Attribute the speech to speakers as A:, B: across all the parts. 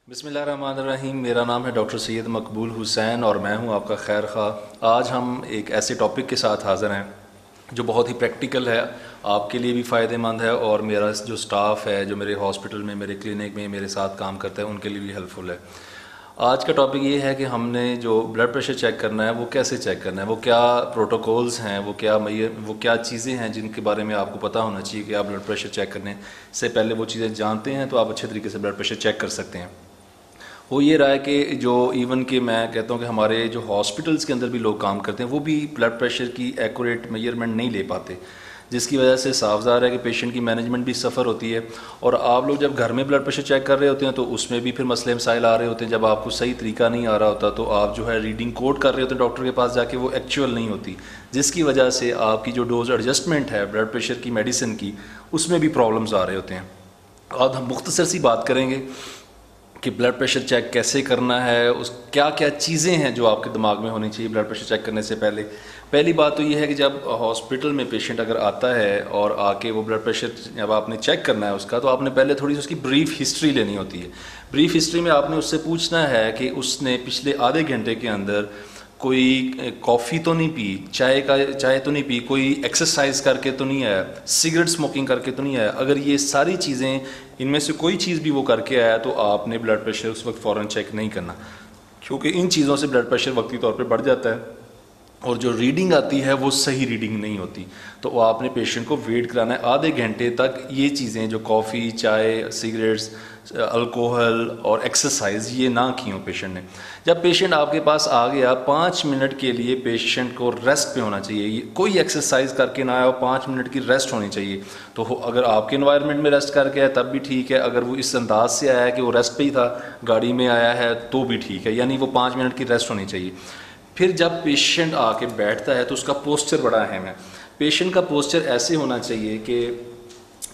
A: बिस्मिल्लाहिर्रहमानिर्रहीम। मेरा नाम है डॉक्टर सैयद मकबूल हुसैन और मैं हूं आपका खैर ख़्वाह। आज हम एक ऐसे टॉपिक के साथ हाज़िर हैं जो बहुत ही प्रैक्टिकल है, आपके लिए भी फ़ायदेमंद है और मेरा जो स्टाफ है, जो मेरे हॉस्पिटल में, मेरे क्लिनिक में मेरे साथ काम करता है, उनके लिए भी हेल्पफुल है। आज का टॉपिक ये है कि हमने जो ब्लड प्रेशर चेक करना है वो कैसे चेक करना है, वो क्या प्रोटोकॉल्स हैं, वो क्या चीज़ें हैं जिनके बारे में आपको पता होना चाहिए कि आप ब्लड प्रेशर चेक करने से पहले वो चीज़ें जानते हैं तो आप अच्छे तरीके से ब्लड प्रेशर चेक कर सकते हैं। वो ये रहा है कि जो इवन कि मैं कहता हूँ कि हमारे जो हॉस्पिटल्स के अंदर भी लोग काम करते हैं वो भी ब्लड प्रेशर की एक्यूरेट मेजरमेंट नहीं ले पाते, जिसकी वजह से साफ ज़ाहिर है कि पेशेंट की मैनेजमेंट भी सफ़र होती है। और आप लोग जब घर में ब्लड प्रेशर चेक कर रहे होते हैं तो उसमें भी फिर मसले मसाइल आ रहे होते हैं। जब आपको सही तरीका नहीं आ रहा होता तो आप जो है रीडिंग कोड कर रहे होते हैं डॉक्टर के पास जाके, वो एक्चुअल नहीं होती, जिसकी वजह से आपकी जो डोज एडजस्टमेंट है ब्लड प्रेशर की मेडिसिन की, उसमें भी प्रॉब्लम्स आ रहे होते हैं। आज हम मुख्तसर सी बात करेंगे कि ब्लड प्रेशर चेक कैसे करना है, उस क्या क्या चीज़ें हैं जो आपके दिमाग में होनी चाहिए ब्लड प्रेशर चेक करने से पहले। पहली बात तो ये है कि जब हॉस्पिटल में पेशेंट अगर आता है और आके वो ब्लड प्रेशर जब आपने चेक करना है उसका, तो आपने पहले थोड़ी सी उसकी ब्रीफ हिस्ट्री लेनी होती है। ब्रीफ हिस्ट्री में आपने उससे पूछना है कि उसने पिछले आधे घंटे के अंदर कोई कॉफ़ी तो नहीं पी, चाय तो नहीं पी, कोई एक्सरसाइज करके तो नहीं आया, सिगरेट स्मोकिंग करके तो नहीं आया। अगर ये सारी चीज़ें, इनमें से कोई चीज़ भी वो करके आया तो आपने ब्लड प्रेशर उस वक्त फ़ौरन चेक नहीं करना, क्योंकि इन चीज़ों से ब्लड प्रेशर वक्ती तौर पे बढ़ जाता है और जो रीडिंग आती है वो सही रीडिंग नहीं होती। तो वो आपने पेशेंट को वेट कराना है आधे घंटे तक। ये चीज़ें जो कॉफ़ी, चाय, सिगरेट्स, अल्कोहल और एक्सरसाइज ये ना की हो पेशेंट ने। जब पेशेंट आपके पास आ गया, 5 मिनट के लिए पेशेंट को रेस्ट पे होना चाहिए। कोई एक्सरसाइज करके ना आया, 5 मिनट की रेस्ट होनी चाहिए। तो अगर आपके इन्वायरमेंट में रेस्ट करके आया तब भी ठीक है, अगर वो इस अंदाज से आया है कि वो रेस्ट पे ही था, गाड़ी में आया है, तो भी ठीक है, यानी वो 5 मिनट की रेस्ट होनी चाहिए। फिर जब पेशेंट आके बैठता है तो उसका पोस्चर बड़ा अहम है। पेशेंट का पोस्चर ऐसे होना चाहिए कि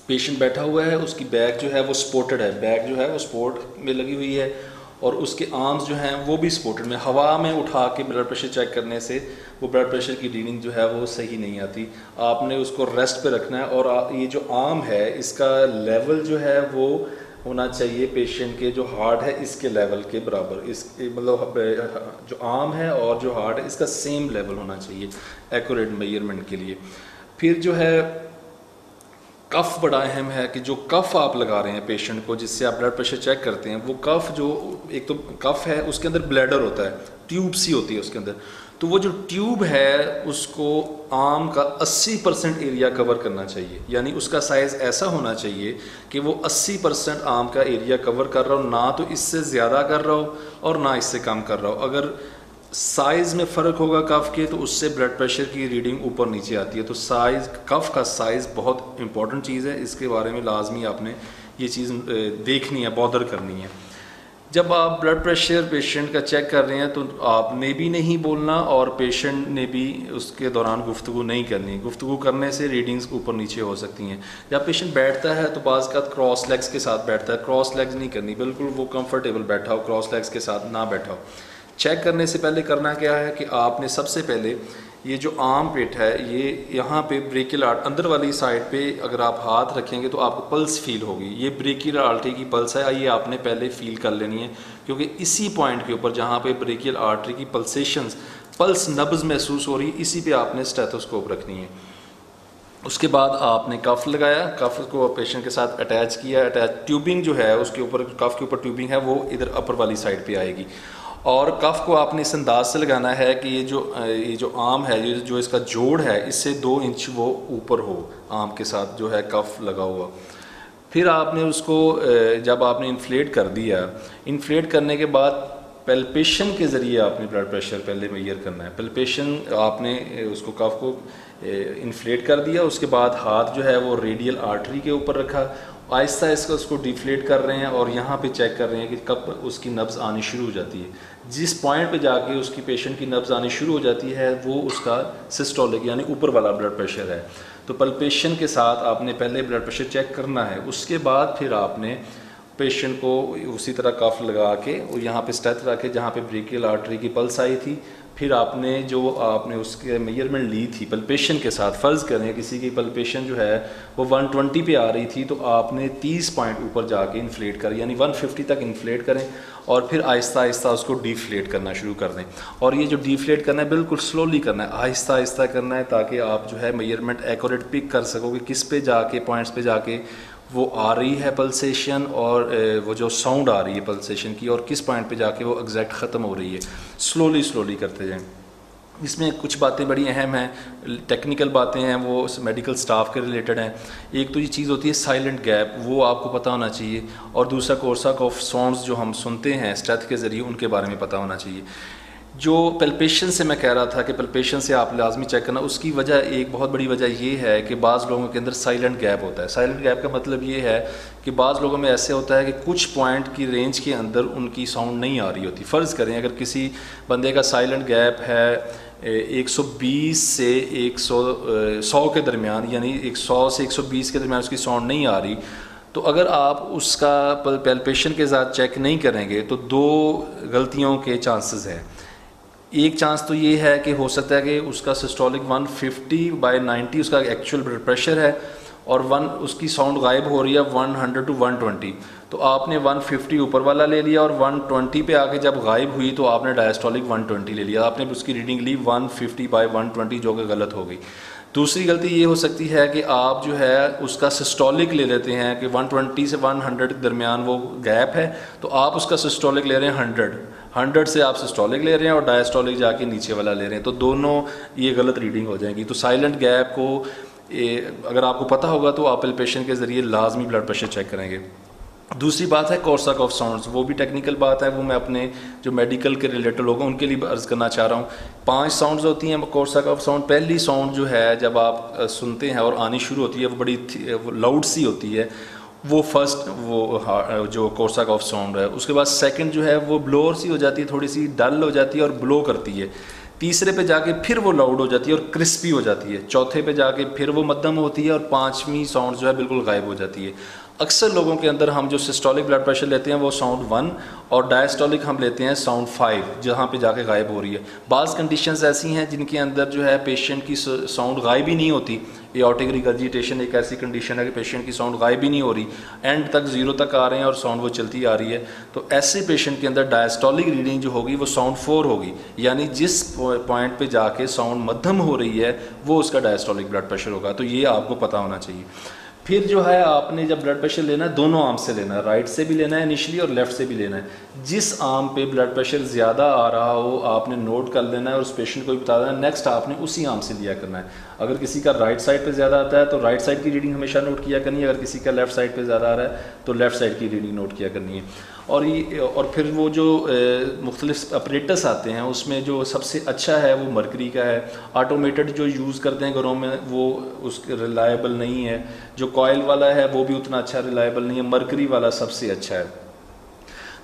A: पेशेंट बैठा हुआ है, उसकी बैक जो है वो सपोर्टेड है, बैक जो है वो सपोर्ट में लगी हुई है और उसके आर्म्स जो हैं वो भी सपोर्टेड में। हवा में उठा के ब्लड प्रेशर चेक करने से वो ब्लड प्रेशर की रीडिंग जो है वो सही नहीं आती। आपने उसको रेस्ट पे रखना है और ये जो आर्म है इसका लेवल जो है वो होना चाहिए पेशेंट के जो हार्ट है इसके लेवल के बराबर। इस मतलब जो आर्म है और जो हार्ट है इसका सेम लेवल होना चाहिए एक्यूरेट मेजरमेंट के लिए। फिर जो है कफ़ बड़ा अहम है कि जो कफ़ आप लगा रहे हैं पेशेंट को, जिससे आप ब्लड प्रेशर चेक करते हैं, वो कफ़ जो एक तो कफ़ है उसके अंदर ब्लैडर होता है, ट्यूब सी होती है उसके अंदर। तो वो जो ट्यूब है उसको आर्म का 80% एरिया कवर करना चाहिए, यानी उसका साइज़ ऐसा होना चाहिए कि वो 80% आर्म का एरिया कवर कर रहा हो, ना तो इससे ज़्यादा कर रहा हो और ना इससे कम कर रहा हो। अगर साइज़ में फ़र्क होगा कफ़ के तो उससे ब्लड प्रेशर की रीडिंग ऊपर नीचे आती है। तो साइज़, कफ़ का साइज़ बहुत इंपॉर्टेंट चीज़ है, इसके बारे में लाजमी आपने ये चीज़ देखनी है, बॉदर करनी है। जब आप ब्लड प्रेशर पेशेंट का चेक कर रहे हैं तो आपने भी नहीं बोलना और पेशेंट ने भी उसके दौरान गुफ्तगू नहीं करनी। गुफ्तगू करने से रीडिंग्स ऊपर नीचे हो सकती हैं। जब पेशेंट बैठता है तो बाज़ का क्रॉस लेग्स के साथ बैठता है, क्रॉस लेग्स नहीं करनी, बिल्कुल वो कंफर्टेबल बैठा हो, क्रॉस लेग्स के साथ ना बैठा हो। चेक करने से पहले करना क्या है कि आपने सबसे पहले ये जो आर्म पिट है, ये यहाँ पे ब्रेकियल आर्ट अंदर वाली साइड पे अगर आप हाथ रखेंगे तो आपको पल्स फील होगी। ये ब्रेकियल आर्टरी की पल्स है, ये आपने पहले फील कर लेनी है, क्योंकि इसी पॉइंट के ऊपर जहाँ पे ब्रेकियल आर्टरी की पल्सेशंस, पल्स नब्ज़ महसूस हो रही है, इसी पे आपने स्टेथोस्कोप रखनी है। उसके बाद आपने कफ़ लगाया, कफ़ को पेशेंट के साथ अटैच किया। ट्यूबिंग जो है उसके ऊपर, कफ़ के ऊपर ट्यूबिंग है वो इधर अपर वाली साइड पे आएगी और कफ़ को आपने इस अंदाज से लगाना है कि ये जो आर्म है, ये जो इसका जोड़ है, इससे 2 इंच वो ऊपर हो आर्म के साथ जो है कफ़ लगा हुआ। फिर आपने उसको जब आपने इन्फ्लेट कर दिया, इन्फ्लेट करने के बाद पेल्पेशन के ज़रिए आपने ब्लड प्रेशर पहले मेजर करना है। पेल्पेशन आपने उसको कफ़ को इन्फ्लेट कर दिया, उसके बाद हाथ जो है वो रेडियल आर्टरी के ऊपर रखा, आहिस्ता आहिस्ता उसको डिफ्लेट कर रहे हैं और यहाँ पे चेक कर रहे हैं कि कब उसकी नब्ज़ आनी शुरू हो जाती है। जिस पॉइंट पे जाके उसकी पेशेंट की नब्ज़ आनी शुरू हो जाती है वो उसका सिस्टोलिक यानी ऊपर वाला ब्लड प्रेशर है। तो पल्पेशन के साथ आपने पहले ब्लड प्रेशर चेक करना है, उसके बाद फिर आपने पेशेंट को उसी तरह कफ लगा के और यहाँ पे स्टेथ रखे जहाँ पे ब्रेकियल आर्टरी की पल्स आई थी, फिर आपने उसके मेजरमेंट ली थी पल्पेशन के साथ। फ़र्ज़ करें किसी की पल्पेशन जो है वो 120 पे आ रही थी, तो आपने 30 पॉइंट ऊपर जाके इन्फ्लेट करें, यानी 150 तक इन्फ्लेट करें और फिर आहिस्ता आहिस्ता उसको डिफ्लेट करना शुरू कर दें। और ये जो डिफ्लेट करना है बिल्कुल स्लोली करना है, आहिस्ता आहिस्ता करना है, ताकि आप जो है मेजरमेंट एक्यूरेट पिक कर सकोगे किस पे जाके पॉइंट्स पे जाके वो आ रही है पल्सेशन, और वो जो साउंड आ रही है पल्सेशन की, और किस पॉइंट पे जाके वो एग्जैक्ट ख़त्म हो रही है। स्लोली स्लोली करते जाएं। इसमें कुछ बातें बड़ी अहम हैं, टेक्निकल बातें हैं, वो मेडिकल स्टाफ के रिलेटेड हैं। एक तो ये चीज़ होती है साइलेंट गैप, वो आपको पता होना चाहिए, और दूसरा कोर्साक ऑफ साउंड्स जो हम सुनते हैं स्टेथ के ज़रिए, उनके बारे में पता होना चाहिए। जो पल्पेशन से मैं कह रहा था कि पल्पेशन से आप लाजमी चेक करना, उसकी वजह, एक बहुत बड़ी वजह ये है कि बाज़ लोगों के अंदर साइलेंट गैप होता है। साइलेंट गैप का मतलब ये है कि बाज़ लोगों में ऐसे होता है कि कुछ पॉइंट की रेंज के अंदर उनकी साउंड नहीं आ रही होती। फ़र्ज़ करें अगर किसी बंदे का साइलेंट गैप है 120 से 100 के दरमियान, यानी 100 से 120 के दरमियान उसकी साउंड नहीं आ रही, तो अगर आप उसका पल्पेशन के साथ चेक नहीं करेंगे तो दो गलतियों के चांसेस हैं। एक चांस तो ये है कि हो सकता है कि उसका सिस्टोलिक 150/90 उसका एक्चुअल ब्लड प्रेशर है, और उसकी साउंड गायब हो रही है 100 to 120, तो आपने 150 ऊपर वाला ले लिया, और 120 पे आके जब गायब हुई तो आपने डायस्टोलिक 120 ले लिया, आपने उसकी रीडिंग ली 150/120, जो कि गलत हो गई। दूसरी गलती ये हो सकती है कि आप जो है उसका सिस्टोलिक ले लेते हैं कि 120 से 100 के दरमियान वो गैप है, तो आप उसका सिस्टोलिक ले रहे हैं 100 से आप सिस्टोलिक ले रहे हैं और डायस्टोलिक जाके नीचे वाला ले रहे हैं, तो दोनों ये गलत रीडिंग हो जाएगी। तो साइलेंट गैप को अगर आपको पता होगा तो आप पल्पेशन के ज़रिए लाजमी ब्लड प्रेशर चेक करेंगे। दूसरी बात है कोर्साक ऑफ साउंड्स, वो भी टेक्निकल बात है, वो मैं अपने जो मेडिकल के रिलेटेड लोग हैं उनके लिए अर्ज़ करना चाह रहा हूँ। 5 साउंड्स होती हैं कोर्साक ऑफ साउंड। पहली साउंड जो है जब आप सुनते हैं और आनी शुरू होती है वो बड़ी लाउड सी होती है, वो फर्स्ट वो जो कोर्साक ऑफ साउंड है। उसके बाद सेकंड जो है वो ब्लोअर सी हो जाती है, थोड़ी सी डल हो जाती है और ब्लो करती है। तीसरे पे जाके फिर वो लाउड हो जाती है और क्रिस्पी हो जाती है। चौथे पे जाके फिर वो मध्यम होती है, और 5वीं साउंड जो है बिल्कुल गायब हो जाती है। अक्सर लोगों के अंदर हम जो सिस्टोलिक ब्लड प्रेशर लेते हैं वो साउंड 1, और डायस्टोलिक हम लेते हैं साउंड 5, जहाँ पे जाके गायब हो रही है। बाज़ कंडीशंस ऐसी हैं जिनके अंदर जो है पेशेंट की साउंड गायब ही नहीं होती। एओर्टिक रिगर्जिटेशन एक ऐसी कंडीशन है कि पेशेंट की साउंड गायब ही नहीं हो रही, एंड तक 0 तक आ रहे हैं और साउंड वो चलती आ रही है, तो ऐसे पेशेंट के अंदर डायस्टोलिक रीडिंग जो होगी वो साउंड 4 होगी, यानी जिस पॉइंट पे जाके साउंड मध्यम हो रही है वो उसका डायस्टोलिक ब्लड प्रेशर होगा। तो ये आपको पता होना चाहिए। फिर जो है आपने जब ब्लड प्रेशर लेना है दोनों आर्म से लेना है, राइट से भी लेना है इनिशियली और लेफ़्ट से भी लेना है। जिस आर्म पे ब्लड प्रेशर ज़्यादा आ रहा हो आपने नोट कर लेना है और उस पेशेंट को भी बता देना है, नेक्स्ट आपने उसी आर्म से लिया करना है। अगर किसी का राइट साइड पे ज़्यादा आता है तो राइट साइड की रीडिंग हमेशा नोट किया करनी है, अगर किसी का लेफ़्ट साइड पे ज़्यादा आ रहा है तो लेफ़्ट साइड की रीडिंग नोट किया करनी है। और फिर वो जो मुख्तलिफ अपरेटस आते हैं उसमें जो सबसे अच्छा है वो मरकरी का है। ऑटोमेटेड जो यूज़ करते हैं घरों में वो उसके रिलायबल नहीं है, जो कॉइल वाला है वो भी उतना अच्छा रिलायबल नहीं है, मरकरी वाला सबसे अच्छा है।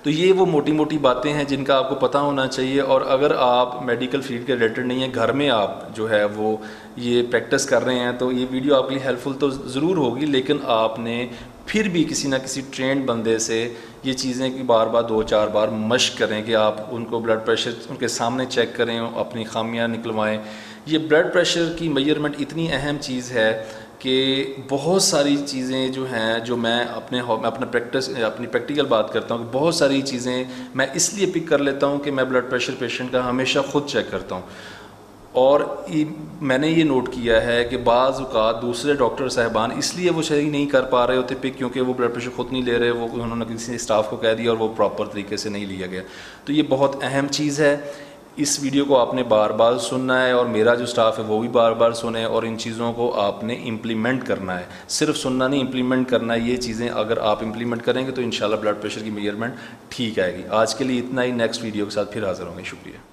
A: तो ये वो मोटी मोटी बातें हैं जिनका आपको पता होना चाहिए। और अगर आप मेडिकल फील्ड के रिलेटेड नहीं हैं, घर में आप जो है वो ये प्रैक्टिस कर रहे हैं, तो ये वीडियो आपके लिए हेल्पफुल तो ज़रूर होगी, लेकिन आपने फिर भी किसी ना किसी ट्रेंड बंदे से ये चीज़ें कि बार बार 2-4 बार मश्क करें कि आप उनको ब्लड प्रेशर उनके सामने चेक करें, अपनी खामियां निकलवाएं। ये ब्लड प्रेशर की मेजरमेंट इतनी अहम चीज़ है कि बहुत सारी चीज़ें जो हैं जो मैं अपनी प्रैक्टिकल बात करता हूँ कि बहुत सारी चीज़ें मैं इसलिए पिक कर लेता हूँ कि मैं ब्लड प्रेशर पेशेंट का हमेशा ख़ुद चेक करता हूँ। और मैंने ये नोट किया है कि बाज़ औक़ात दूसरे डॉक्टर साहबान इसलिए वो सही नहीं कर पा रहे होते पिक, क्योंकि वो ब्लड प्रेशर ख़ुद नहीं ले रहे, वो उन्होंने किसी स्टाफ को कह दिया और वो प्रॉपर तरीके से नहीं लिया गया। तो ये बहुत अहम चीज़ है। इस वीडियो को आपने बार बार सुनना है और मेरा जो स्टाफ है वो भी बार बार सुने, और इन चीज़ों को आपने इम्प्लीमेंट करना है। सिर्फ सुनना नहीं, इम्प्लीमेंट करना है। ये चीज़ें अगर आप इम्प्लीमेंट करेंगे तो इंशाल्लाह ब्लड प्रेशर की मेजरमेंट ठीक आएगी। आज के लिए इतना ही, नेक्स्ट वीडियो के साथ फिर हाज़िर होंगे। शुक्रिया।